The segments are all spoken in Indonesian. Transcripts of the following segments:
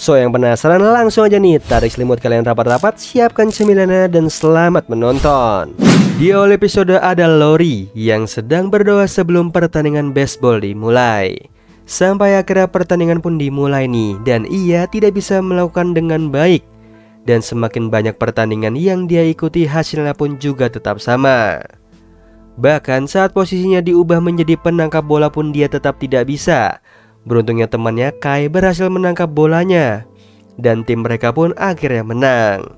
So yang penasaran langsung aja nih tarik selimut kalian rapat-rapat, siapkan cemilannya dan selamat menonton. Di awal episode ada Lori yang sedang berdoa sebelum pertandingan baseball dimulai. Sampai akhirnya pertandingan pun dimulai nih dan ia tidak bisa melakukan dengan baik. Dan semakin banyak pertandingan yang dia ikuti hasilnya pun juga tetap sama. Bahkan saat posisinya diubah menjadi penangkap bola pun dia tetap tidak bisa. Beruntungnya temannya Kai berhasil menangkap bolanya dan tim mereka pun akhirnya menang.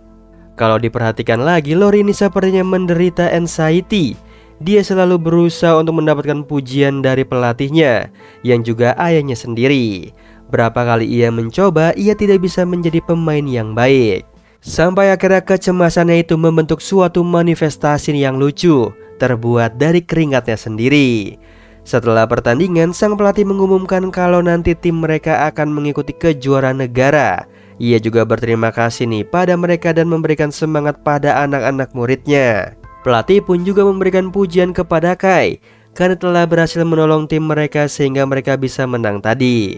Kalau diperhatikan lagi, Lori ini sepertinya menderita anxiety. Dia selalu berusaha untuk mendapatkan pujian dari pelatihnya yang juga ayahnya sendiri. Berapa kali ia mencoba, ia tidak bisa menjadi pemain yang baik. Sampai akhirnya kecemasannya itu membentuk suatu manifestasi yang lucu, terbuat dari keringatnya sendiri. Setelah pertandingan, sang pelatih mengumumkan kalau nanti tim mereka akan mengikuti kejuaraan negara. Ia juga berterima kasih nih pada mereka dan memberikan semangat pada anak-anak muridnya. Pelatih pun juga memberikan pujian kepada Kai karena telah berhasil menolong tim mereka sehingga mereka bisa menang tadi.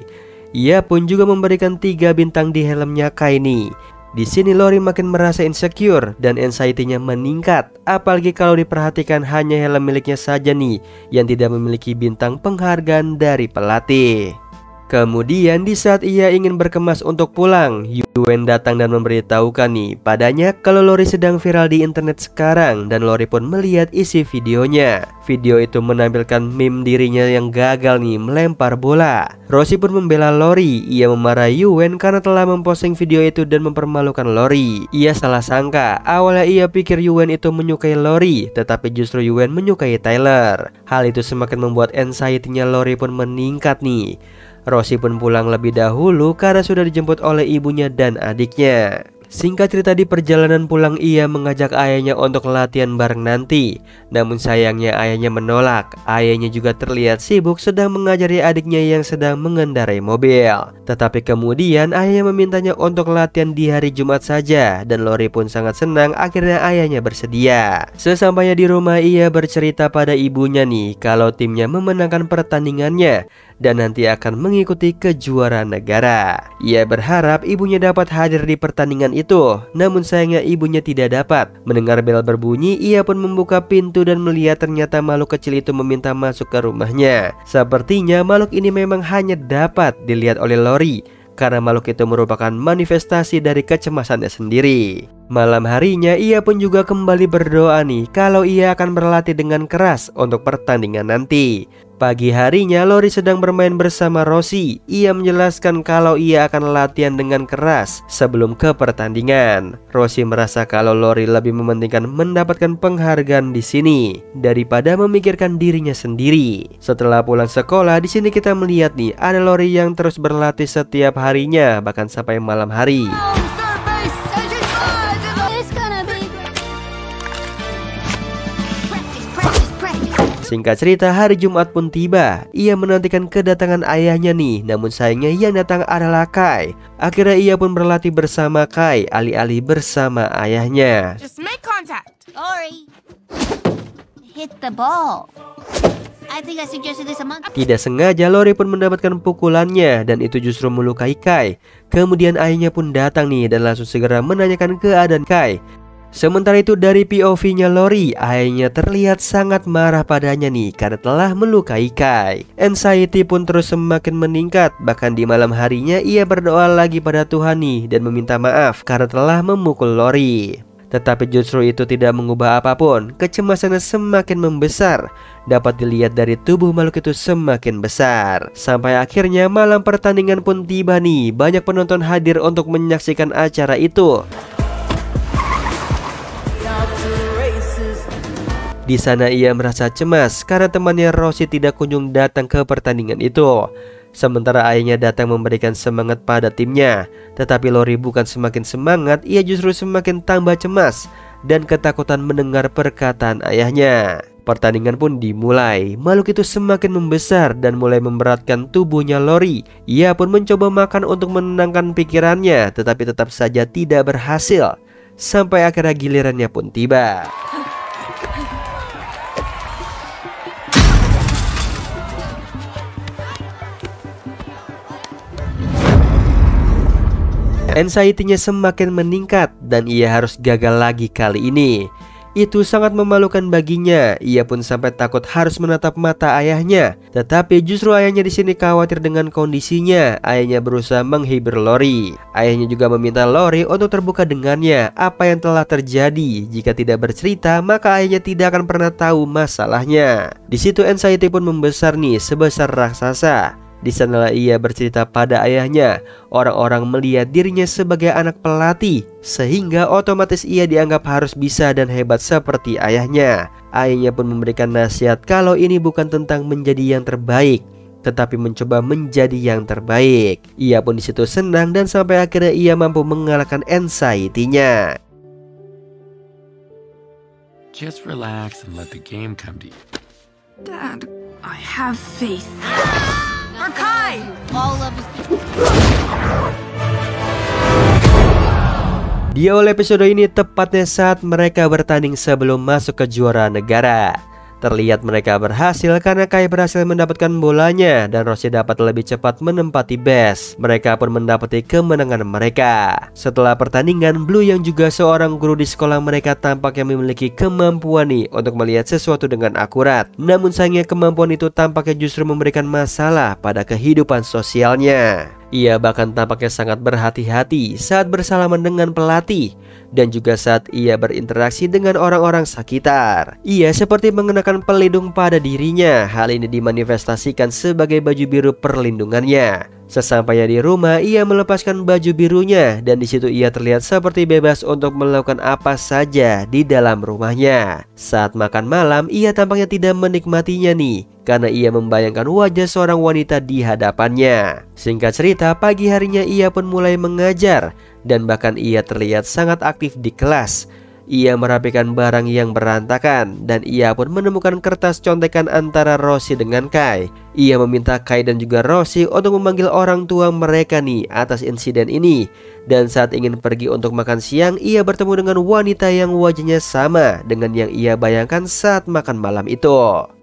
Ia pun juga memberikan 3 bintang di helmnya Kai nih. Di sini Lori makin merasa insecure dan anxiety-nya meningkat. Apalagi kalau diperhatikan hanya helm miliknya saja nih yang tidak memiliki bintang penghargaan dari pelatih. Kemudian di saat ia ingin berkemas untuk pulang, Yuen datang dan memberitahukan nih padanya kalau Lori sedang viral di internet sekarang. Dan Lori pun melihat isi videonya. Video itu menampilkan meme dirinya yang gagal nih melempar bola. Rosie pun membela Lori. Ia memarahi Yuen karena telah memposting video itu dan mempermalukan Lori. Ia salah sangka, awalnya ia pikir Yuen itu menyukai Lori, tetapi justru Yuen menyukai Tyler. Hal itu semakin membuat anxiety-nya Lori pun meningkat nih. Rosie pun pulang lebih dahulu karena sudah dijemput oleh ibunya dan adiknya. Singkat cerita, di perjalanan pulang ia mengajak ayahnya untuk latihan bareng nanti. Namun sayangnya ayahnya menolak. Ayahnya juga terlihat sibuk sedang mengajari adiknya yang sedang mengendarai mobil. Tetapi kemudian ayahnya memintanya untuk latihan di hari Jumat saja. Dan Lori pun sangat senang akhirnya ayahnya bersedia. Sesampainya di rumah ia bercerita pada ibunya nih kalau timnya memenangkan pertandingannya dan nanti akan mengikuti kejuaraan negara. Ia berharap ibunya dapat hadir di pertandingan itu, namun sayangnya ibunya tidak dapat. Mendengar bel berbunyi, ia pun membuka pintu dan melihat ternyata makhluk kecil itu meminta masuk ke rumahnya. Sepertinya makhluk ini memang hanya dapat dilihat oleh Lori karena makhluk itu merupakan manifestasi dari kecemasannya sendiri. Malam harinya ia pun juga kembali berdoa nih kalau ia akan berlatih dengan keras untuk pertandingan nanti. Pagi harinya Lori sedang bermain bersama Rosie. Ia menjelaskan kalau ia akan latihan dengan keras sebelum ke pertandingan. Rosie merasa kalau Lori lebih mementingkan mendapatkan penghargaan di sini daripada memikirkan dirinya sendiri. Setelah pulang sekolah, di sini kita melihat nih ada Lori yang terus berlatih setiap harinya bahkan sampai malam hari. Singkat cerita, hari Jumat pun tiba. Ia menantikan kedatangan ayahnya nih, namun sayangnya yang datang adalah Kai. Akhirnya ia pun berlatih bersama Kai, alih-alih bersama ayahnya. Just make contact. Lori, hit the ball. I think I suggested this a month. Tidak sengaja Lori pun mendapatkan pukulannya dan itu justru melukai Kai. Kemudian ayahnya pun datang nih dan langsung segera menanyakan keadaan Kai. Sementara itu dari POV-nya Lori, ayahnya terlihat sangat marah padanya nih karena telah melukai Kai. Anxiety pun terus semakin meningkat. Bahkan di malam harinya ia berdoa lagi pada Tuhan nih dan meminta maaf karena telah memukul Lori. Tetapi justru itu tidak mengubah apapun. Kecemasannya semakin membesar. Dapat dilihat dari tubuh makhluk itu semakin besar. Sampai akhirnya malam pertandingan pun tiba nih. Banyak penonton hadir untuk menyaksikan acara itu. Di sana ia merasa cemas karena temannya Rosie tidak kunjung datang ke pertandingan itu. Sementara ayahnya datang memberikan semangat pada timnya. Tetapi Lori bukan semakin semangat, ia justru semakin tambah cemas dan ketakutan mendengar perkataan ayahnya. Pertandingan pun dimulai. Makhluk itu semakin membesar dan mulai memberatkan tubuhnya Lori. Ia pun mencoba makan untuk menenangkan pikirannya, tetapi tetap saja tidak berhasil. Sampai akhirnya gilirannya pun tiba. Anxiety-nya semakin meningkat dan ia harus gagal lagi kali ini. Itu sangat memalukan baginya. Ia pun sampai takut harus menatap mata ayahnya. Tetapi justru ayahnya di sini khawatir dengan kondisinya. Ayahnya berusaha menghibur Lori. Ayahnya juga meminta Lori untuk terbuka dengannya apa yang telah terjadi. Jika tidak bercerita, maka ayahnya tidak akan pernah tahu masalahnya. Di situ Anxiety pun membesar nih sebesar raksasa. Di sanalah ia bercerita pada ayahnya. Orang-orang melihat dirinya sebagai anak pelatih, sehingga otomatis ia dianggap harus bisa dan hebat seperti ayahnya. Ayahnya pun memberikan nasihat kalau ini bukan tentang menjadi yang terbaik, tetapi mencoba menjadi yang terbaik. Ia pun disitu senang dan sampai akhirnya ia mampu mengalahkan anxiety-nya. Just relax and let the game come to you. Dad, I have faith. Kai! All of us. Di awal episode ini tepatnya saat mereka bertanding sebelum masuk ke juara negara. Terlihat mereka berhasil karena Kai berhasil mendapatkan bolanya dan Rosie dapat lebih cepat menempati base. Mereka pun mendapati kemenangan mereka. Setelah pertandingan, Blue yang juga seorang guru di sekolah mereka tampaknya memiliki kemampuan nih untuk melihat sesuatu dengan akurat. Namun sayangnya kemampuan itu tampaknya justru memberikan masalah pada kehidupan sosialnya. Ia bahkan tampaknya sangat berhati-hati saat bersalaman dengan pelatih dan juga saat ia berinteraksi dengan orang-orang sekitar. Ia seperti mengenakan pelindung pada dirinya. Hal ini dimanifestasikan sebagai baju biru perlindungannya. Sesampainya di rumah, ia melepaskan baju birunya dan di situ ia terlihat seperti bebas untuk melakukan apa saja di dalam rumahnya. Saat makan malam, ia tampaknya tidak menikmatinya nih karena ia membayangkan wajah seorang wanita di hadapannya. Singkat cerita, pagi harinya ia pun mulai mengajar dan bahkan ia terlihat sangat aktif di kelas. Ia merapikan barang yang berantakan dan ia pun menemukan kertas contekan antara Rosie dengan Kai. Ia meminta Kai dan juga Rosie untuk memanggil orang tua mereka nih atas insiden ini. Dan saat ingin pergi untuk makan siang, ia bertemu dengan wanita yang wajahnya sama dengan yang ia bayangkan saat makan malam itu.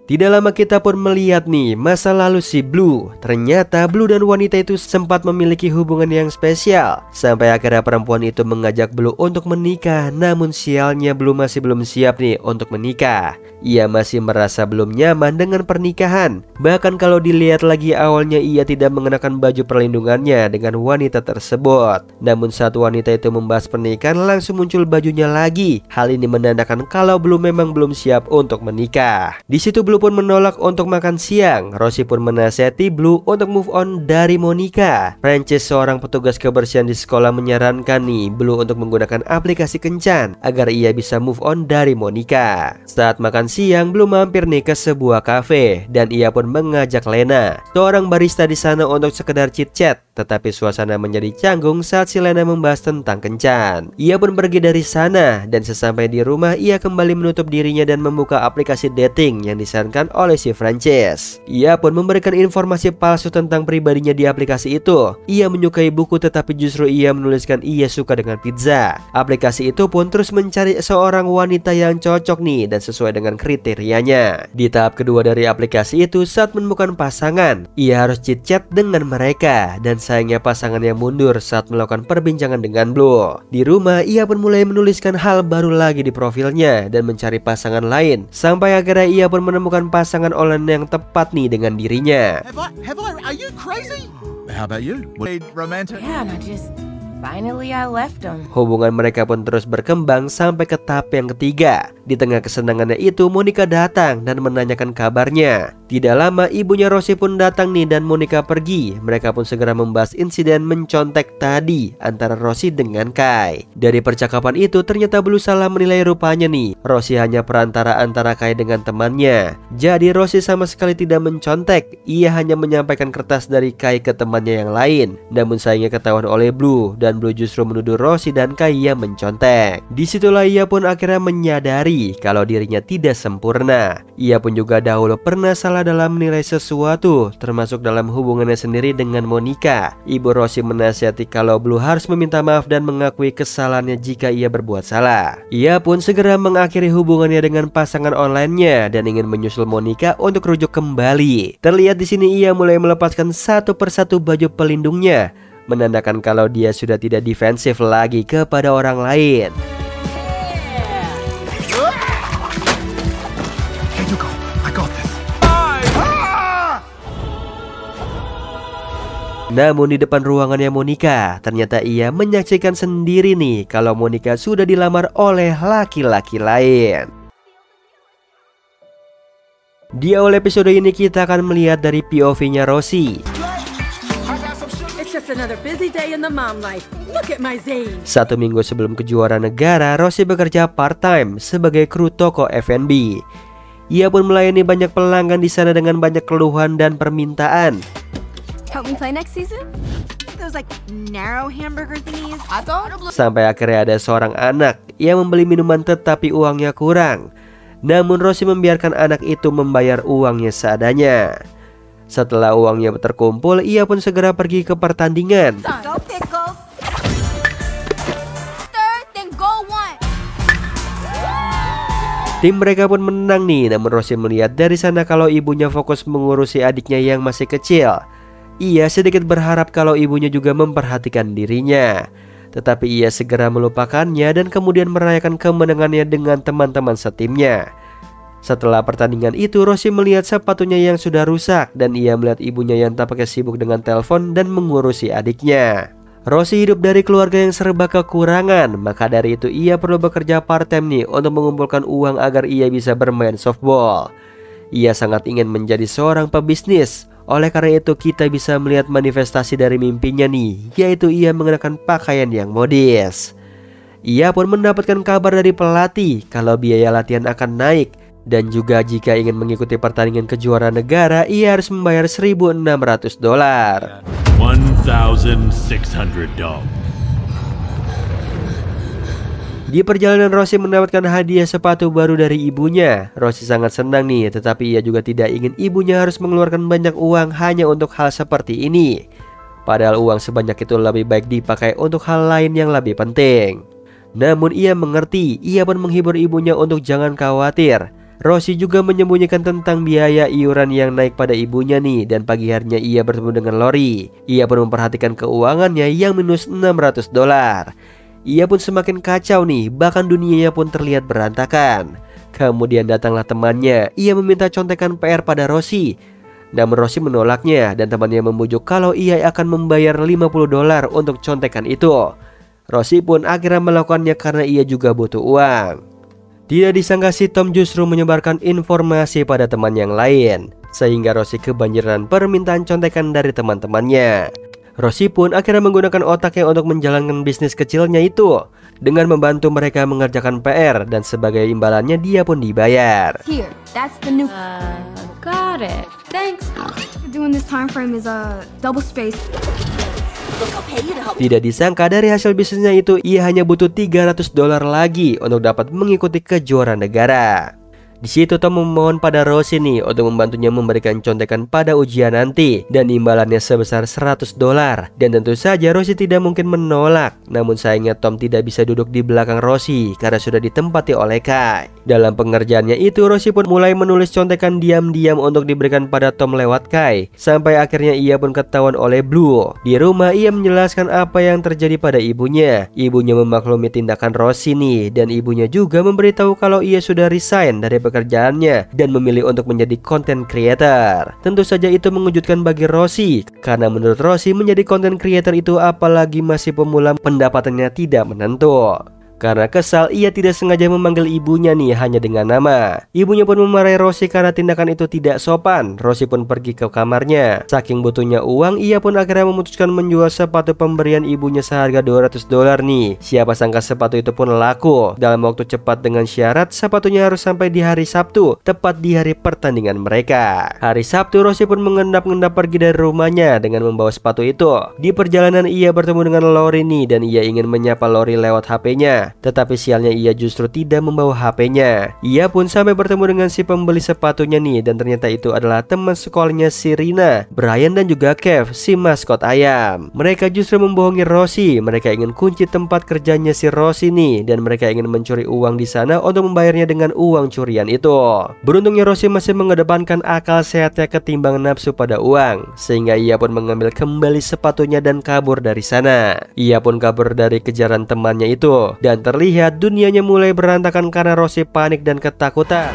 Tidak lama kita pun melihat nih masa lalu si Blue. Ternyata Blue dan wanita itu sempat memiliki hubungan yang spesial. Sampai akhirnya perempuan itu mengajak Blue untuk menikah. Namun sialnya Blue masih belum siap nih untuk menikah. Ia masih merasa belum nyaman dengan pernikahan. Bahkan kalau dilihat lagi awalnya ia tidak mengenakan baju perlindungannya dengan wanita tersebut. Namun saat wanita itu membahas pernikahan langsung muncul bajunya lagi. Hal ini menandakan kalau Blue memang belum siap untuk menikah. Di situ Blue pun menolak untuk makan siang. Rosie pun menasihati Blue untuk move on dari Monica. Frances, seorang petugas kebersihan di sekolah, menyarankan nih Blue untuk menggunakan aplikasi kencan agar ia bisa move on dari Monica. Saat makan siang, Blue mampir nih ke sebuah kafe dan ia pun mengajak Lena, seorang barista di sana, untuk sekedar chit-chat. Tetapi suasana menjadi canggung saat si Lena membahas tentang kencan. Ia pun pergi dari sana dan sesampai di rumah ia kembali menutup dirinya dan membuka aplikasi dating yang disarankan oleh si Frances. Ia pun memberikan informasi palsu tentang pribadinya di aplikasi itu. Ia menyukai buku tetapi justru ia menuliskan ia suka dengan pizza. Aplikasi itu pun terus mencari seorang wanita yang cocok nih dan sesuai dengan kriterianya. Di tahap kedua dari aplikasi itu, saat menemukan pasangan, ia harus chit-chat dengan mereka dan sayangnya pasangannya mundur saat melakukan perbincangan dengan Blue. Di rumah ia pun mulai menuliskan hal baru lagi di profilnya dan mencari pasangan lain. Sampai akhirnya ia pun menemukan pasangan online yang tepat nih dengan dirinya. Are you crazy? How about you? Romantic? Yeah, and Finally, I left him. Hubungan mereka pun terus berkembang sampai ke tahap yang ketiga. Di tengah kesenangannya itu, Monica datang dan menanyakan kabarnya. Tidak lama ibunya Rosie pun datang nih dan Monica pergi. Mereka pun segera membahas insiden mencontek tadi antara Rosie dengan Kai. Dari percakapan itu ternyata Blue salah menilai rupanya nih. Rosie hanya perantara antara Kai dengan temannya. Jadi Rosie sama sekali tidak mencontek. Ia hanya menyampaikan kertas dari Kai ke temannya yang lain. Namun sayangnya ketahuan oleh Blue dan Blue justru menuduh Rosie dan Kai yang mencontek. Disitulah ia pun akhirnya menyadari kalau dirinya tidak sempurna. Ia pun juga dahulu pernah salah dalam menilai sesuatu, termasuk dalam hubungannya sendiri dengan Monica. Ibu Rosie menasihati kalau Blue harus meminta maaf dan mengakui kesalahannya jika ia berbuat salah. Ia pun segera mengakhiri hubungannya dengan pasangan online-nya dan ingin menyusul Monica untuk rujuk kembali. Terlihat di sini ia mulai melepaskan satu persatu baju pelindungnya, menandakan kalau dia sudah tidak defensif lagi kepada orang lain. Here you go. I got this. Namun di depan ruangannya Monica, ternyata ia menyaksikan sendiri nih kalau Monica sudah dilamar oleh laki-laki lain. Di awal episode ini kita akan melihat dari POV-nya Rosie. Just another busy day in the mom life. Look at my Zane. 1 minggu sebelum kejuaraan negara, Rosie bekerja part-time sebagai kru toko F&B. Ia pun melayani banyak pelanggan di sana dengan banyak keluhan dan permintaan. Help me play next season? Those like narrow hamburger thingies. Sampai akhirnya ada seorang anak yang membeli minuman tetapi uangnya kurang. Namun Rosie membiarkan anak itu membayar uangnya seadanya. Setelah uangnya terkumpul, ia pun segera pergi ke pertandingan. Go pickles. Stir, then go one. Tim mereka pun menang nih, namun Rosie melihat dari sana kalau ibunya fokus mengurusi adiknya yang masih kecil. Ia sedikit berharap kalau ibunya juga memperhatikan dirinya. Tetapi ia segera melupakannya dan kemudian merayakan kemenangannya dengan teman-teman setimnya. Setelah pertandingan itu, Rosie melihat sepatunya yang sudah rusak dan ia melihat ibunya yang tampaknya sibuk dengan telepon dan mengurusi adiknya. Rosie hidup dari keluarga yang serba kekurangan, maka dari itu ia perlu bekerja part-time nih untuk mengumpulkan uang agar ia bisa bermain softball. Ia sangat ingin menjadi seorang pebisnis. Oleh karena itu kita bisa melihat manifestasi dari mimpinya nih, yaitu ia mengenakan pakaian yang modis. Ia pun mendapatkan kabar dari pelatih kalau biaya latihan akan naik. Dan juga jika ingin mengikuti pertandingan kejuaraan negara, ia harus membayar $1.600. $1,600. Di perjalanan Rosie mendapatkan hadiah sepatu baru dari ibunya. Rosie sangat senang nih, tetapi ia juga tidak ingin ibunya harus mengeluarkan banyak uang hanya untuk hal seperti ini. Padahal uang sebanyak itu lebih baik dipakai untuk hal lain yang lebih penting. Namun ia mengerti, ia pun menghibur ibunya untuk jangan khawatir. Rosie juga menyembunyikan tentang biaya iuran yang naik pada ibunya nih. Dan pagi harinya ia bertemu dengan Lori. Ia pun memperhatikan keuangannya yang minus $600. Ia pun semakin kacau nih, bahkan dunianya pun terlihat berantakan. Kemudian datanglah temannya. Ia meminta contekan PR pada Rosie. Namun Rosie menolaknya dan temannya membujuk kalau ia akan membayar $50 untuk contekan itu. Rosie pun akhirnya melakukannya karena ia juga butuh uang. Tidak disangka si Tom justru menyebarkan informasi pada teman yang lain, sehingga Rosie kebanjiran permintaan contekan dari teman-temannya. Rosie pun akhirnya menggunakan otaknya untuk menjalankan bisnis kecilnya itu dengan membantu mereka mengerjakan PR, dan sebagai imbalannya dia pun dibayar. Here, that's the new. Got it. Thanks. Doing this time frame is double space. Tidak disangka dari hasil bisnisnya itu ia hanya butuh $300 lagi untuk dapat mengikuti kejuaraan negara. Di situ Tom memohon pada Rosie nih untuk membantunya memberikan contekan pada ujian nanti, dan imbalannya sebesar $100. Dan tentu saja Rosie tidak mungkin menolak. Namun sayangnya Tom tidak bisa duduk di belakang Rosie karena sudah ditempati oleh Kai. Dalam pengerjaannya itu Rosie pun mulai menulis contekan diam-diam untuk diberikan pada Tom lewat Kai. Sampai akhirnya ia pun ketahuan oleh Blue. Di rumah ia menjelaskan apa yang terjadi pada ibunya. Ibunya memaklumi tindakan Rosie nih, dan ibunya juga memberitahu kalau ia sudah resign dari pekerjaan pekerjaannya dan memilih untuk menjadi content creator. Tentu saja itu mengejutkan bagi Rosie, karena menurut Rosie menjadi content creator itu apalagi masih pemula pendapatannya tidak menentu. Karena kesal, ia tidak sengaja memanggil ibunya nih hanya dengan nama. Ibunya pun memarahi Rosie karena tindakan itu tidak sopan. Rosie pun pergi ke kamarnya. Saking butuhnya uang, ia pun akhirnya memutuskan menjual sepatu pemberian ibunya seharga $200 nih. Siapa sangka sepatu itu pun laku dalam waktu cepat dengan syarat sepatunya harus sampai di hari Sabtu, tepat di hari pertandingan mereka. Hari Sabtu, Rosie pun mengendap-endap pergi dari rumahnya dengan membawa sepatu itu. Di perjalanan ia bertemu dengan Lori nih dan ia ingin menyapa Lori lewat HP-nya. Tetapi sialnya ia justru tidak membawa HP-nya. Ia pun sampai bertemu dengan si pembeli sepatunya nih, dan ternyata itu adalah teman sekolahnya si Rina, Brian dan juga Kev, si maskot ayam. Mereka justru membohongi Rosie. Mereka ingin kunci tempat kerjanya si Rosie nih, dan mereka ingin mencuri uang di sana untuk membayarnya dengan uang curian itu. Beruntungnya Rosie masih mengedepankan akal sehatnya ketimbang nafsu pada uang, sehingga ia pun mengambil kembali sepatunya dan kabur dari sana. Ia pun kabur dari kejaran temannya itu, dan terlihat dunianya mulai berantakan karena Rosie panik dan ketakutan.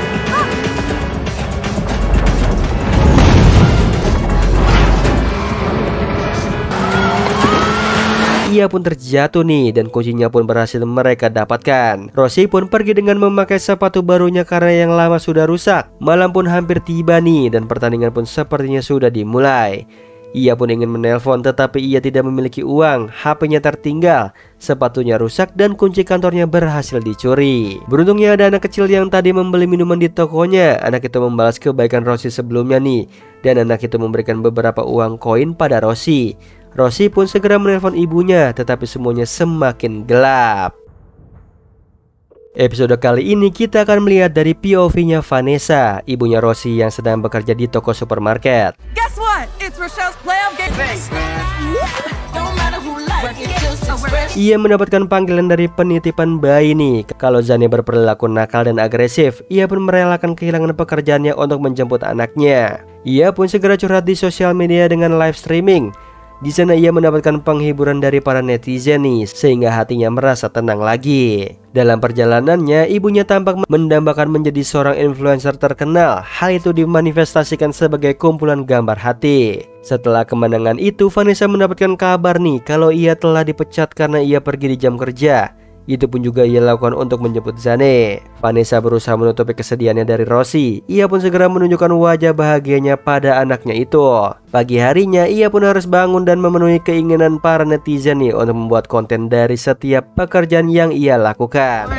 Ia pun terjatuh nih dan kuncinya pun berhasil mereka dapatkan. Rosie pun pergi dengan memakai sepatu barunya karena yang lama sudah rusak. Malam pun hampir tiba nih dan pertandingan pun sepertinya sudah dimulai. Ia pun ingin menelpon tetapi ia tidak memiliki uang, HP-nya tertinggal, sepatunya rusak dan kunci kantornya berhasil dicuri. Beruntungnya ada anak kecil yang tadi membeli minuman di tokonya. Anak itu membalas kebaikan Rosie sebelumnya nih, dan anak itu memberikan beberapa uang koin pada Rosie. Rosie pun segera menelpon ibunya, tetapi semuanya semakin gelap. Episode kali ini kita akan melihat dari POV-nya Vanessa, ibunya Rosie yang sedang bekerja di toko supermarket. Guess what? It's Rochelle's playoff game. Ia mendapatkan panggilan dari penitipan bayi nih. Kalau Zane berperilaku nakal dan agresif, ia pun merelakan kehilangan pekerjaannya untuk menjemput anaknya. Ia pun segera curhat di sosial media dengan live streaming. Di sana ia mendapatkan penghiburan dari para netizen nih, sehingga hatinya merasa tenang lagi. Dalam perjalanannya, ibunya tampak mendambakan menjadi seorang influencer terkenal. Hal itu dimanifestasikan sebagai kumpulan gambar hati. Setelah kemenangan itu, Vanessa mendapatkan kabar nih kalau ia telah dipecat karena ia pergi di jam kerja. Itu pun juga ia lakukan untuk menjemput Zane. Vanessa berusaha menutupi kesedihannya dari Rosie. Ia pun segera menunjukkan wajah bahagianya pada anaknya itu. Pagi harinya ia pun harus bangun dan memenuhi keinginan para netizen nih untuk membuat konten dari setiap pekerjaan yang ia lakukan.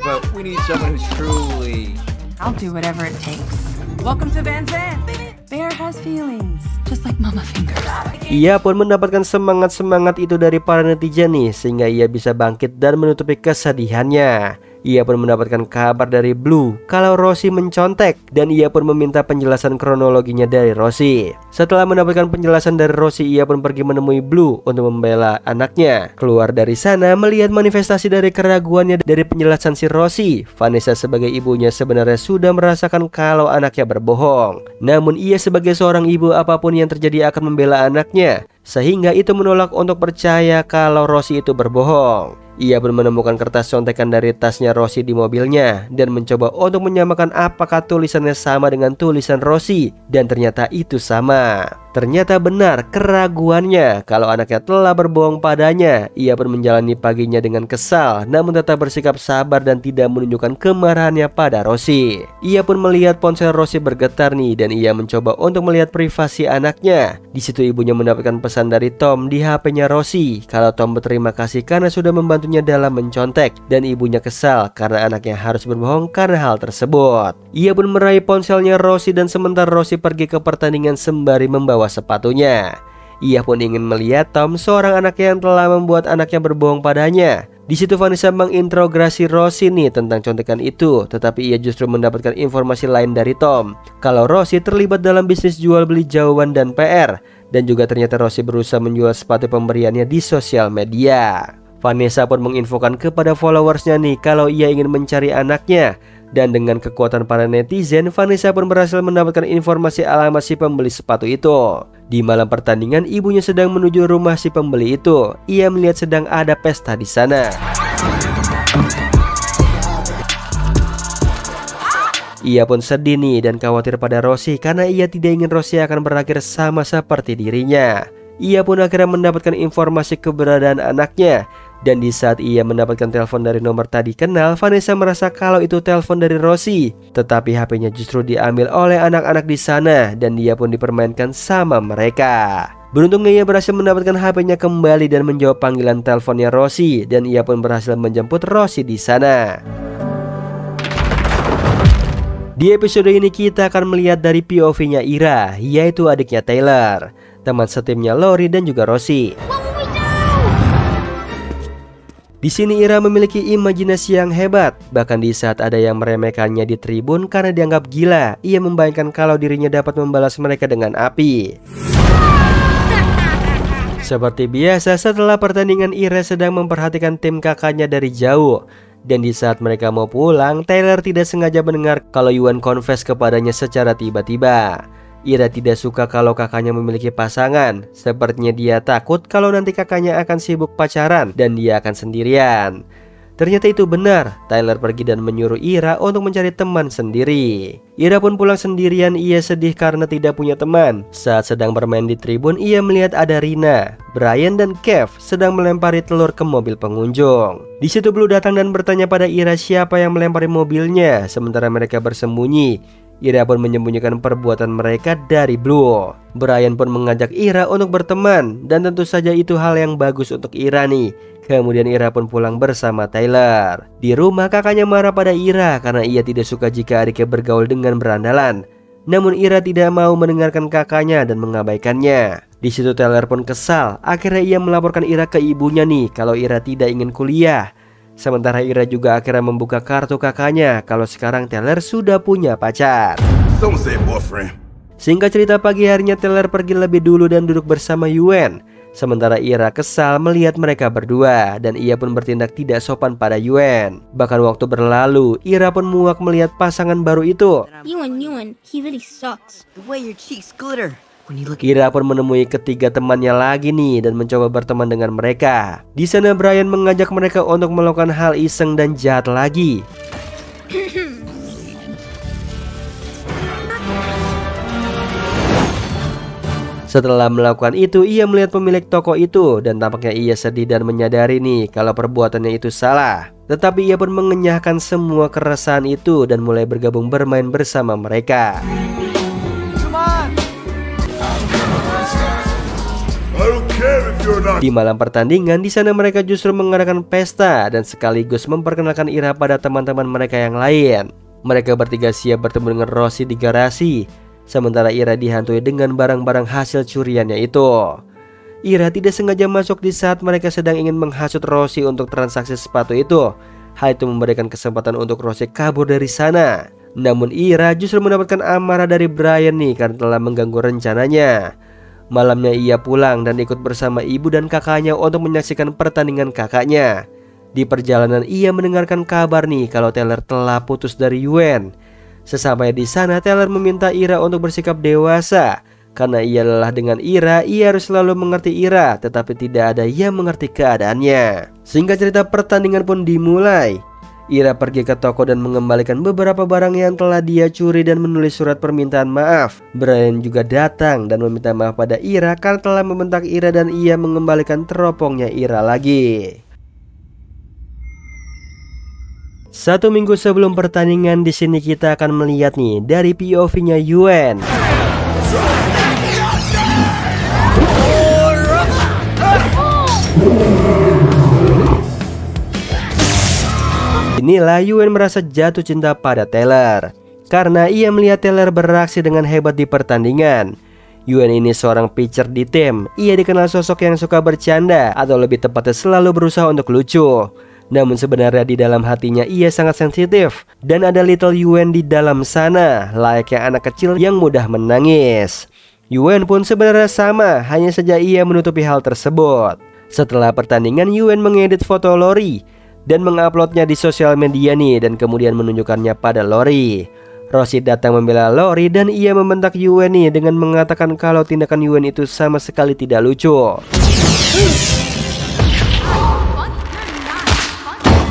But we need someone who's truly... I'll do whatever it takes. Welcome to Van Zandt. Bear has feelings, just like Mama Fingers. Ia pun mendapatkan semangat-semangat itu dari para netizen nih, sehingga ia bisa bangkit dan menutupi kesedihannya. Ia pun mendapatkan kabar dari Blue kalau Rosie mencontek, dan ia pun meminta penjelasan kronologinya dari Rosie. Setelah mendapatkan penjelasan dari Rosie, ia pun pergi menemui Blue untuk membela anaknya. Keluar dari sana, melihat manifestasi dari keraguannya dari penjelasan si Rosie, Vanessa sebagai ibunya sebenarnya sudah merasakan kalau anaknya berbohong. Namun ia sebagai seorang ibu, apapun yang terjadi akan membela anaknya, sehingga itu menolak untuk percaya kalau Rosie itu berbohong. Ia pun menemukan kertas contekan dari tasnya Rosie di mobilnya dan mencoba untuk menyamakan apakah tulisannya sama dengan tulisan Rosie, dan ternyata itu sama. Ternyata benar keraguannya kalau anaknya telah berbohong padanya. Ia pun menjalani paginya dengan kesal, namun tetap bersikap sabar dan tidak menunjukkan kemarahannya pada Rosie. Ia pun melihat ponsel Rosie bergetar nih, dan ia mencoba untuk melihat privasi anaknya. Di situ ibunya mendapatkan pesan dari Tom di HP-nya Rosie kalau Tom berterima kasih karena sudah membantunya dalam mencontek, dan ibunya kesal karena anaknya harus berbohong karena hal tersebut. Ia pun meraih ponselnya Rosie, dan sementara Rosie pergi ke pertandingan sembari membawa sepatunya. Ia pun ingin melihat Tom, seorang anak yang telah membuat anaknya berbohong padanya. Di situ Vanessa menginterogasi Rosie nih tentang contekan itu, tetapi ia justru mendapatkan informasi lain dari Tom kalau Rosie terlibat dalam bisnis jual beli jauhan dan PR, dan juga ternyata Rosie berusaha menjual sepatu pemberiannya di sosial media. Vanessa pun menginfokan kepada followersnya nih kalau ia ingin mencari anaknya. Dan dengan kekuatan para netizen, Vanessa pun berhasil mendapatkan informasi alamat si pembeli sepatu itu. Di malam pertandingan, ibunya sedang menuju rumah si pembeli itu. Ia melihat sedang ada pesta di sana. Ia pun sedih nih dan khawatir pada Rosie karena ia tidak ingin Rosie akan berakhir sama seperti dirinya. Ia pun akhirnya mendapatkan informasi keberadaan anaknya. Dan di saat ia mendapatkan telepon dari nomor tadi kenal, Vanessa merasa kalau itu telepon dari Rosie. Tetapi HP-nya justru diambil oleh anak-anak di sana dan dia pun dipermainkan sama mereka. Beruntungnya ia berhasil mendapatkan HP-nya kembali dan menjawab panggilan teleponnya Rosie, dan ia pun berhasil menjemput Rosie di sana. Di episode ini kita akan melihat dari POV-nya Ira, yaitu adiknya Taylor, teman setimnya Lori dan juga Rosie. Di sini Ira memiliki imajinasi yang hebat. Bahkan di saat ada yang meremehkannya di tribun karena dianggap gila, ia membayangkan kalau dirinya dapat membalas mereka dengan api. Seperti biasa, setelah pertandingan Ira sedang memperhatikan tim kakaknya dari jauh. Dan di saat mereka mau pulang, Taylor tidak sengaja mendengar kalau Yuan confess kepadanya secara tiba-tiba. Ira tidak suka kalau kakaknya memiliki pasangan. Sepertinya dia takut kalau nanti kakaknya akan sibuk pacaran dan dia akan sendirian. Ternyata itu benar. Taylor pergi dan menyuruh Ira untuk mencari teman sendiri. Ira pun pulang sendirian. Ia sedih karena tidak punya teman. Saat sedang bermain di tribun, ia melihat ada Rina, Brian dan Kev sedang melempari telur ke mobil pengunjung. Di situ Blue datang dan bertanya pada Ira siapa yang melempari mobilnya. Sementara mereka bersembunyi, Ira pun menyembunyikan perbuatan mereka dari Blue. Brian pun mengajak Ira untuk berteman, dan tentu saja itu hal yang bagus untuk Ira nih. Kemudian Ira pun pulang bersama Taylor. Di rumah kakaknya marah pada Ira karena ia tidak suka jika adiknya bergaul dengan berandalan. Namun Ira tidak mau mendengarkan kakaknya dan mengabaikannya. Di situ Taylor pun kesal. Akhirnya ia melaporkan Ira ke ibunya nih kalau Ira tidak ingin kuliah. Sementara Ira juga akhirnya membuka kartu kakaknya kalau sekarang Taylor sudah punya pacar. Singkat cerita, pagi harinya Taylor pergi lebih dulu dan duduk bersama Yuan. Sementara Ira kesal melihat mereka berdua dan ia pun bertindak tidak sopan pada Yuan. Bahkan waktu berlalu, Ira pun muak melihat pasangan baru itu. Yuan, he really sucks. The way your cheeks glitter. Ira pun menemui ketiga temannya lagi nih dan mencoba berteman dengan mereka. Di sana Brian mengajak mereka untuk melakukan hal iseng dan jahat lagi. Setelah melakukan itu, ia melihat pemilik toko itu dan tampaknya ia sedih dan menyadari nih kalau perbuatannya itu salah. Tetapi ia pun mengenyahkan semua keresahan itu dan mulai bergabung bermain bersama mereka. Di malam pertandingan, di sana mereka justru mengadakan pesta dan sekaligus memperkenalkan Ira pada teman-teman mereka yang lain. Mereka bertiga siap bertemu dengan Rosie di garasi, sementara Ira dihantui dengan barang-barang hasil curiannya itu. Ira tidak sengaja masuk di saat mereka sedang ingin menghasut Rosie untuk transaksi sepatu itu. Hal itu memberikan kesempatan untuk Rosie kabur dari sana. Namun Ira justru mendapatkan amarah dari Brian nih karena telah mengganggu rencananya. Malamnya ia pulang dan ikut bersama ibu dan kakaknya untuk menyaksikan pertandingan kakaknya. Di perjalanan ia mendengarkan kabar nih kalau Taylor telah putus dari Yuan. Sesampainya di sana, Taylor meminta Ira untuk bersikap dewasa. Karena ia lelah dengan Ira, ia harus selalu mengerti Ira, tetapi tidak ada yang mengerti keadaannya. Singkat cerita, pertandingan pun dimulai. Ira pergi ke toko dan mengembalikan beberapa barang yang telah dia curi dan menulis surat permintaan maaf. Brian juga datang dan meminta maaf pada Ira karena telah membentak Ira dan ia mengembalikan teropongnya Ira lagi. 1 minggu sebelum pertandingan, di sini kita akan melihat nih dari POV-nya Yuan. Inilah Yuan merasa jatuh cinta pada Taylor karena ia melihat Taylor beraksi dengan hebat di pertandingan. Yuan ini seorang pitcher di tim. Ia dikenal sosok yang suka bercanda atau lebih tepatnya selalu berusaha untuk lucu. Namun sebenarnya di dalam hatinya ia sangat sensitif. Dan ada little Yuan di dalam sana, layaknya anak kecil yang mudah menangis. Yuan pun sebenarnya sama, hanya saja ia menutupi hal tersebut. Setelah pertandingan, Yuan mengedit foto Lori dan menguploadnya di sosial media nih, dan kemudian menunjukkannya pada Lori. Rosie datang membela Lori dan ia membentak Yuan nih dengan mengatakan kalau tindakan Yuan itu sama sekali tidak lucu.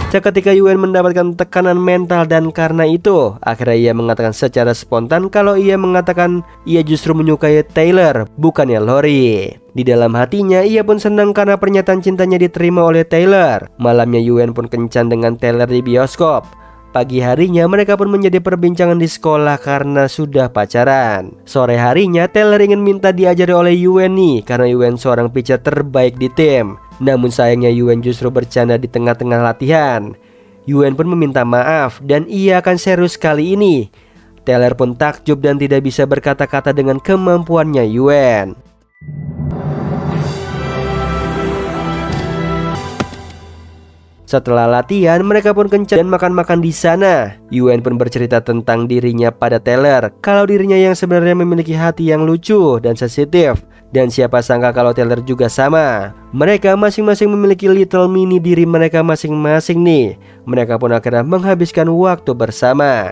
Seketika Yuen mendapatkan tekanan mental dan karena itu akhirnya ia mengatakan secara spontan kalau ia mengatakan ia justru menyukai Taylor, bukannya Lori. Di dalam hatinya ia pun senang karena pernyataan cintanya diterima oleh Taylor. Malamnya Yuen pun kencan dengan Taylor di bioskop. Pagi harinya mereka pun menjadi perbincangan di sekolah karena sudah pacaran. Sore harinya Taylor ingin minta diajari oleh Yuen nih karena Yuen seorang pitcher terbaik di tim. Namun sayangnya Yuen justru bercanda di tengah-tengah latihan. Yuen pun meminta maaf dan ia akan serius kali ini. Taylor pun takjub dan tidak bisa berkata-kata dengan kemampuannya Yuen. Setelah latihan, mereka pun kencan dan makan-makan di sana. Yuen pun bercerita tentang dirinya pada Taylor, kalau dirinya yang sebenarnya memiliki hati yang lucu dan sensitif. Dan siapa sangka kalau Taylor juga sama. Mereka masing-masing memiliki little mini diri mereka masing-masing nih. Mereka pun akhirnya menghabiskan waktu bersama.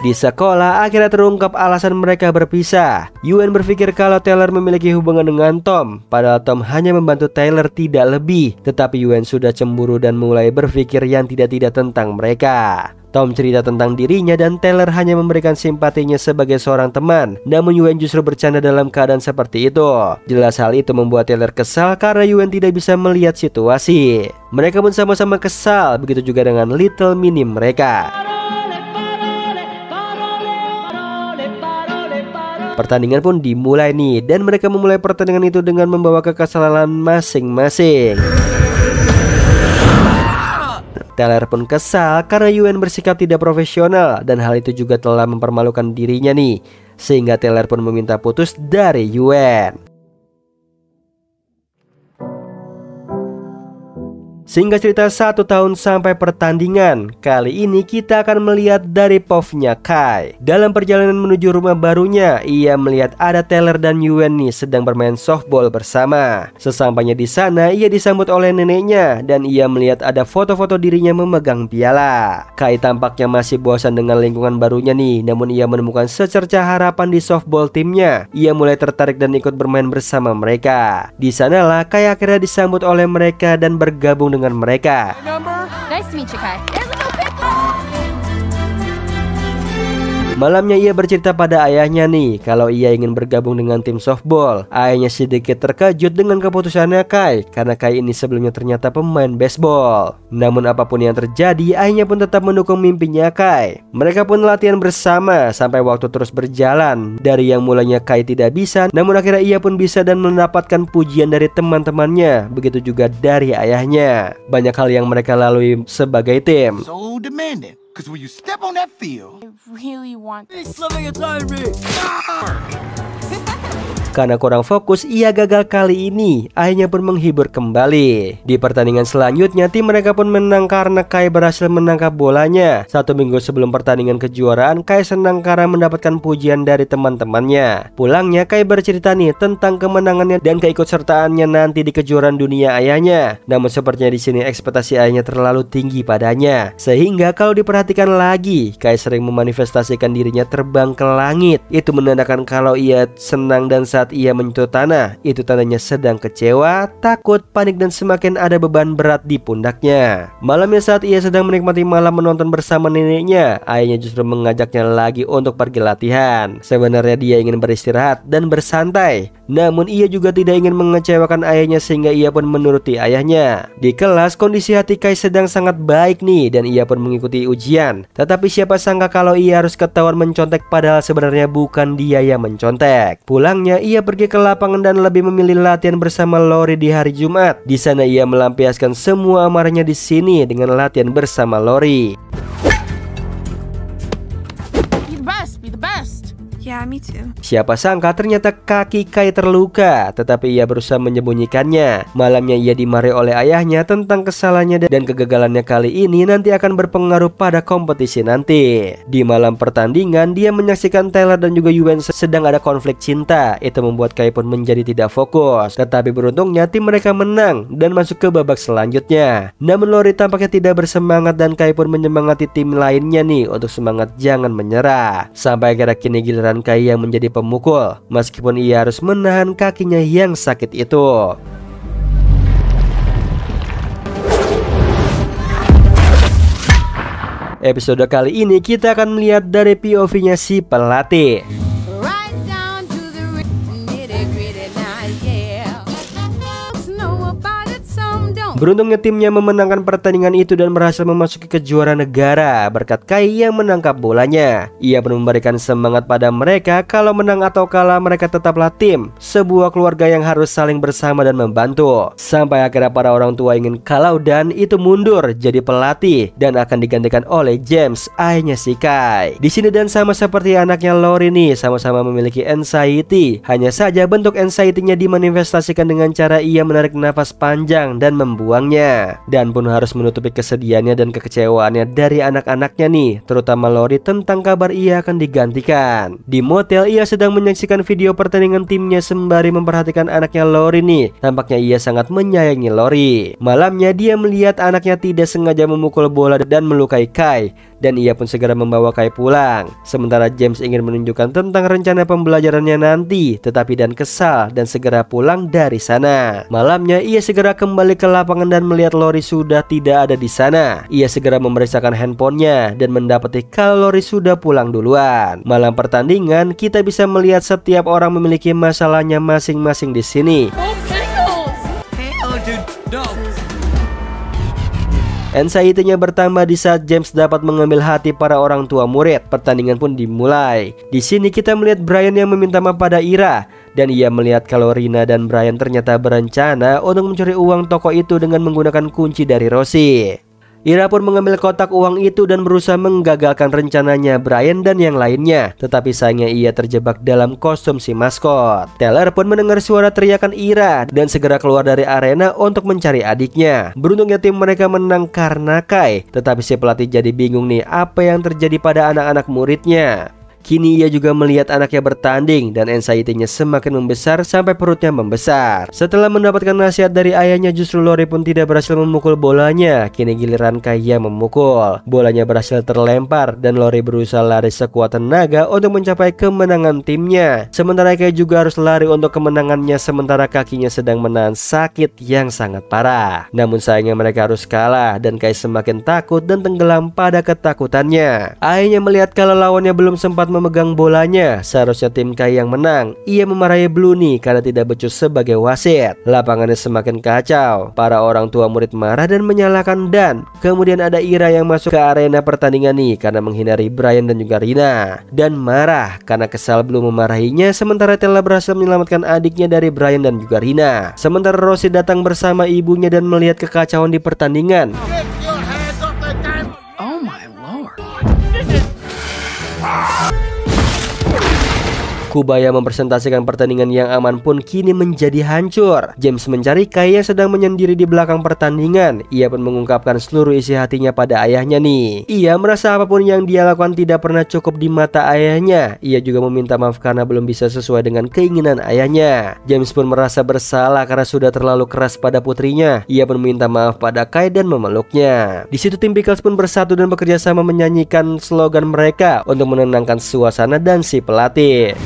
Di sekolah akhirnya terungkap alasan mereka berpisah. Yuen berpikir kalau Taylor memiliki hubungan dengan Tom, padahal Tom hanya membantu Taylor tidak lebih. Tetapi Yuen sudah cemburu dan mulai berpikir yang tidak-tidak tentang mereka. Tom cerita tentang dirinya dan Taylor hanya memberikan simpatinya sebagai seorang teman. Namun Yuen justru bercanda dalam keadaan seperti itu. Jelas hal itu membuat Taylor kesal karena Yuen tidak bisa melihat situasi. Mereka pun sama-sama kesal, begitu juga dengan little mini mereka. Pertandingan pun dimulai nih dan mereka memulai pertandingan itu dengan membawa kekesalan masing-masing. Taylor pun kesal karena Yuen bersikap tidak profesional dan hal itu juga telah mempermalukan dirinya nih. Sehingga Taylor pun meminta putus dari Yuen. Singkat cerita 1 tahun sampai pertandingan. Kali ini kita akan melihat dari POV-nya Kai. Dalam perjalanan menuju rumah barunya, ia melihat ada Taylor dan Yuen nih sedang bermain softball bersama. Sesampainya di sana, ia disambut oleh neneknya dan ia melihat ada foto-foto dirinya memegang piala. Kai tampaknya masih bosan dengan lingkungan barunya nih, namun ia menemukan secercah harapan di softball timnya. Ia mulai tertarik dan ikut bermain bersama mereka. Di sanalah Kai akhirnya disambut oleh mereka dan bergabung dengan mereka. Nice to meet you, Kai. Malamnya ia bercerita pada ayahnya nih kalau ia ingin bergabung dengan tim softball. Ayahnya sedikit terkejut dengan keputusannya Kai karena Kai ini sebelumnya ternyata pemain baseball. Namun apapun yang terjadi, ayahnya pun tetap mendukung mimpinya Kai. Mereka pun latihan bersama sampai waktu terus berjalan. Dari yang mulanya Kai tidak bisa, namun akhirnya ia pun bisa dan mendapatkan pujian dari teman-temannya. Begitu juga dari ayahnya. Banyak hal yang mereka lalui sebagai tim. So demanding. Because when you step on that field, Really want Karena kurang fokus, ia gagal kali ini. Ayahnya pun menghibur kembali. Di pertandingan selanjutnya, tim mereka pun menang karena Kai berhasil menangkap bolanya. 1 minggu sebelum pertandingan kejuaraan, Kai senang karena mendapatkan pujian dari teman-temannya. Pulangnya, Kai bercerita nih tentang kemenangannya dan keikutsertaannya nanti di kejuaraan dunia ayahnya. Namun sepertinya di sini ekspektasi ayahnya terlalu tinggi padanya. Sehingga kalau diperhatikan lagi, Kai sering memanifestasikan dirinya terbang ke langit. Itu menandakan kalau ia senang dan saat ia menyentuh tanah, itu tandanya sedang kecewa, takut, panik dan semakin ada beban berat di pundaknya. Malamnya saat ia sedang menikmati malam menonton bersama neneknya, ayahnya justru mengajaknya lagi untuk pergi latihan. Sebenarnya dia ingin beristirahat dan bersantai, namun ia juga tidak ingin mengecewakan ayahnya sehingga ia pun menuruti ayahnya. Di kelas kondisi hati Kai sedang sangat baik nih dan ia pun mengikuti ujian. Tetapi siapa sangka kalau ia harus ketahuan mencontek padahal sebenarnya bukan dia yang mencontek. Pulangnya ia pergi ke lapangan dan lebih memilih latihan bersama Lori di hari Jumat. Di sana ia melampiaskan semua amarahnya di sini dengan latihan bersama Lori. Be the best. Be the best. Yeah, me too. Siapa sangka ternyata kaki Kai terluka, tetapi ia berusaha menyembunyikannya. Malamnya ia dimarahi oleh ayahnya tentang kesalahannya dan kegagalannya kali ini nanti akan berpengaruh pada kompetisi nanti. Di malam pertandingan, dia menyaksikan Taylor dan juga Yuen sedang ada konflik cinta. Itu membuat Kai pun menjadi tidak fokus. Tetapi beruntungnya tim mereka menang dan masuk ke babak selanjutnya. Namun Lori tampaknya tidak bersemangat dan Kai pun menyemangati tim lainnya nih untuk semangat jangan menyerah. Sampai akhirnya kini giliran bukan Kai yang menjadi pemukul, meskipun ia harus menahan kakinya yang sakit itu. Episode kali ini kita akan melihat dari POV-nya si pelatih. Beruntungnya timnya memenangkan pertandingan itu dan berhasil memasuki kejuaraan negara berkat Kai yang menangkap bolanya. Ia pun memberikan semangat pada mereka, kalau menang atau kalah mereka tetaplah tim, sebuah keluarga yang harus saling bersama dan membantu. Sampai akhirnya para orang tua ingin kalau Dan itu mundur jadi pelatih dan akan digantikan oleh James, ayahnya si Kai. Di sini Dan sama seperti anaknya Lori nih, sama-sama memiliki anxiety. Hanya saja bentuk anxiety-nya dimanifestasikan dengan cara ia menarik nafas panjang dan membuangnya. Dan pun harus menutupi kesedihannya dan kekecewaannya dari anak-anaknya nih, terutama Lori tentang kabar ia akan digantikan. Di motel ia sedang menyaksikan video pertandingan timnya sembari memperhatikan anaknya Lori nih. Tampaknya ia sangat menyayangi Lori. Malamnya dia melihat anaknya tidak sengaja memukul bola dan melukai Kai, dan ia pun segera membawa Kai pulang. Sementara James ingin menunjukkan tentang rencana pembelajarannya nanti, tetapi Dan kesal dan segera pulang dari sana. Malamnya ia segera kembali ke lapangan dan melihat Lori sudah tidak ada di sana. Ia segera memeriksakan handphonenya dan mendapati kalau Lori sudah pulang duluan. Malam pertandingan kita bisa melihat setiap orang memiliki masalahnya masing-masing di sini. Anxiety-nya bertambah di saat James dapat mengambil hati para orang tua murid. Pertandingan pun dimulai. Di sini kita melihat Brian yang meminta maaf pada Ira, dan ia melihat kalau Rina dan Brian ternyata berencana untuk mencuri uang toko itu dengan menggunakan kunci dari Rosie. Ira pun mengambil kotak uang itu dan berusaha menggagalkan rencananya Brian dan yang lainnya, tetapi sayangnya ia terjebak dalam kostum si maskot. Taylor pun mendengar suara teriakan Ira dan segera keluar dari arena untuk mencari adiknya. Beruntungnya tim mereka menang karena Kai, tetapi si pelatih jadi bingung nih apa yang terjadi pada anak-anak muridnya. Kini ia juga melihat anaknya bertanding dan anxiety-nya semakin membesar sampai perutnya membesar. Setelah mendapatkan nasihat dari ayahnya, justru Lori pun tidak berhasil memukul bolanya. Kini giliran Kai yang memukul. Bolanya berhasil terlempar dan Lori berusaha lari sekuat tenaga untuk mencapai kemenangan timnya. Sementara Kai juga harus lari untuk kemenangannya, sementara kakinya sedang menahan sakit yang sangat parah. Namun sayangnya mereka harus kalah dan Kai semakin takut dan tenggelam pada ketakutannya. Ayahnya melihat kalau lawannya belum sempat memegang bolanya, seharusnya tim Kai yang menang. Ia memarahi Blue nih karena tidak becus sebagai wasit. Lapangannya semakin kacau. Para orang tua murid marah dan menyalahkan Dan. Kemudian ada Ira yang masuk ke arena pertandingan nih karena menghindari Brian dan juga Rina. Dan marah karena kesal Blue memarahinya, sementara Tella berhasil menyelamatkan adiknya dari Brian dan juga Rina. Sementara Rosie datang bersama ibunya dan melihat kekacauan di pertandingan. Oh my lord. Kubaya mempresentasikan pertandingan yang aman pun kini menjadi hancur. James mencari Kai yang sedang menyendiri di belakang pertandingan. Ia pun mengungkapkan seluruh isi hatinya pada ayahnya nih. Ia merasa apapun yang dia lakukan tidak pernah cukup di mata ayahnya. Ia juga meminta maaf karena belum bisa sesuai dengan keinginan ayahnya. James pun merasa bersalah karena sudah terlalu keras pada putrinya. Ia pun meminta maaf pada Kai dan memeluknya. Di situ tim Pickles pun bersatu dan bekerja sama menyanyikan slogan mereka untuk menenangkan suasana dan si pelatih.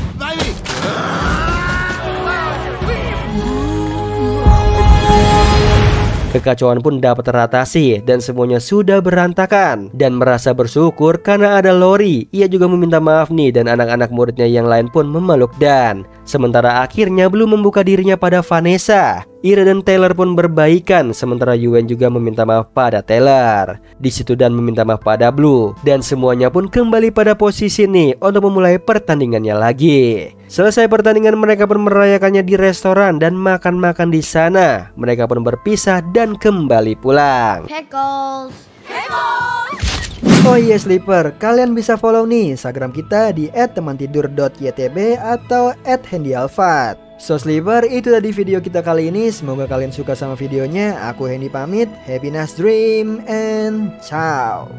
Kekacauan pun dapat teratasi dan semuanya sudah berantakan. Dan merasa bersyukur karena ada Lori. Ia juga meminta maaf nih dan anak-anak muridnya yang lain pun memeluk Dan. Sementara akhirnya belum membuka dirinya pada Vanessa. Ira dan Taylor pun berbaikan, sementara Yuen juga meminta maaf pada Taylor. Di situ Dan meminta maaf pada Blue, dan semuanya pun kembali pada posisi nih untuk memulai pertandingannya lagi. Selesai pertandingan, mereka pun merayakannya di restoran dan makan-makan di sana. Mereka pun berpisah dan kembali pulang. Pickles. Oh iya Sleeper, kalian bisa follow nih Instagram kita di @temantidur.ytb atau @handyalfat. So Sleeper, itu tadi video kita kali ini. Semoga kalian suka sama videonya. Aku Hendy pamit. Happy nice dream and ciao.